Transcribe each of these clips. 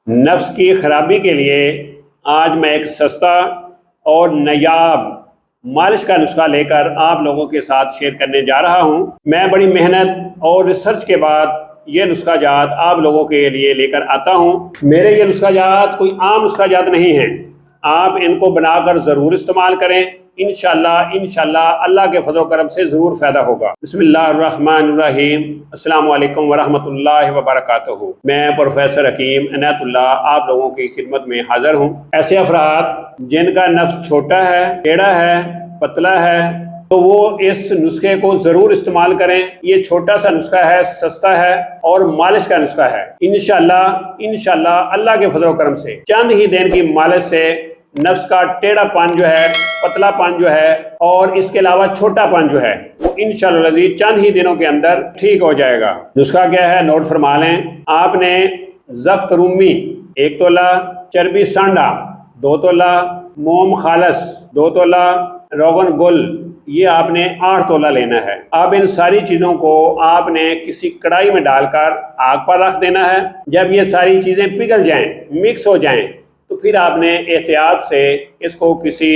नफ्स की खराबी के लिए आज मैं एक सस्ता और नायाब मालिश का नुस्खा लेकर आप लोगों के साथ शेयर करने जा रहा हूं। मैं बड़ी मेहनत और रिसर्च के बाद ये नुस्खा जात आप लोगों के लिए लेकर आता हूं। मेरे ये नुस्खा जात कोई आम नुस्खा जात नहीं है। आप इनको बनाकर ज़रूर इस्तेमाल करें। इंशाल्लाह अल्लाह के फजल करम से ज़रूर फ़ायदा होगा। बिस्मिल्लाहिर्रहमानिर्रहीम। अस्सलाम वालेकुम वरहमतुल्लाहि वबरकातुहू। मैं प्रोफेसर हकीम इनायतुल्लाह आप लोगों की खिदमत में हाजिर हूँ। ऐसे अफराद जिनका नफ्स छोटा है, टेढ़ा है, पतला है, तो वो इस नुस्खे को ज़रूर इस्तेमाल करें। ये छोटा सा नुस्खा है, सस्ता है और मालिश का नुस्खा है। इंशाल्लाह अल्लाह के फजल करम से चंद ही दिन की मालिश से नफ्स का टेढ़ापन जो है, पतलापन जो है और इसके अलावा छोटापन जो है वो इंशाअल्लाह चंद ही दिनों के अंदर ठीक हो जाएगा। नुस्खा क्या है, नोट फरमा लें। आपने ज़फ्त रूमी 1 तोला, चर्बी सांडा 2 तोला, मोम खालस 2 तोला, रोगन गुल ये आपने 8 तोला लेना है। अब इन सारी चीज़ों को आपने किसी कढ़ाई में डालकर आग पर रख देना है। जब ये सारी चीज़ें पिघल जाएं, मिक्स हो जाएं, तो फिर आपने एहतियात से इसको किसी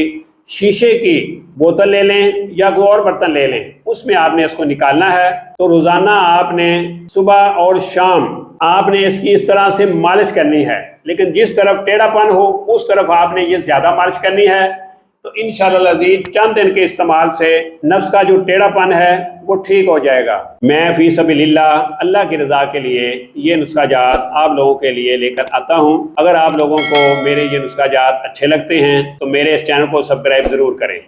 शीशे की बोतल ले लें या कोई और बर्तन ले लें, उसमें आपने इसको निकालना है। तो रोज़ाना आपने सुबह और शाम आपने इसकी इस तरह से मालिश करनी है, लेकिन जिस तरफ टेढ़ापन हो उस तरफ आपने ये ज़्यादा मालिश करनी है। तो इंशाअल्लाह अज़ीज़ चंद दिन के इस्तेमाल से नफ्स का जो टेढ़ापन है वो ठीक हो जाएगा। मैं फी सबीलिल्लाह अल्लाह की रज़ा के लिए ये नुस्खा जात आप लोगों के लिए लेकर आता हूँ। अगर आप लोगों को मेरे ये नुस्खा जात अच्छे लगते हैं तो मेरे इस चैनल को सब्सक्राइब ज़रूर करें।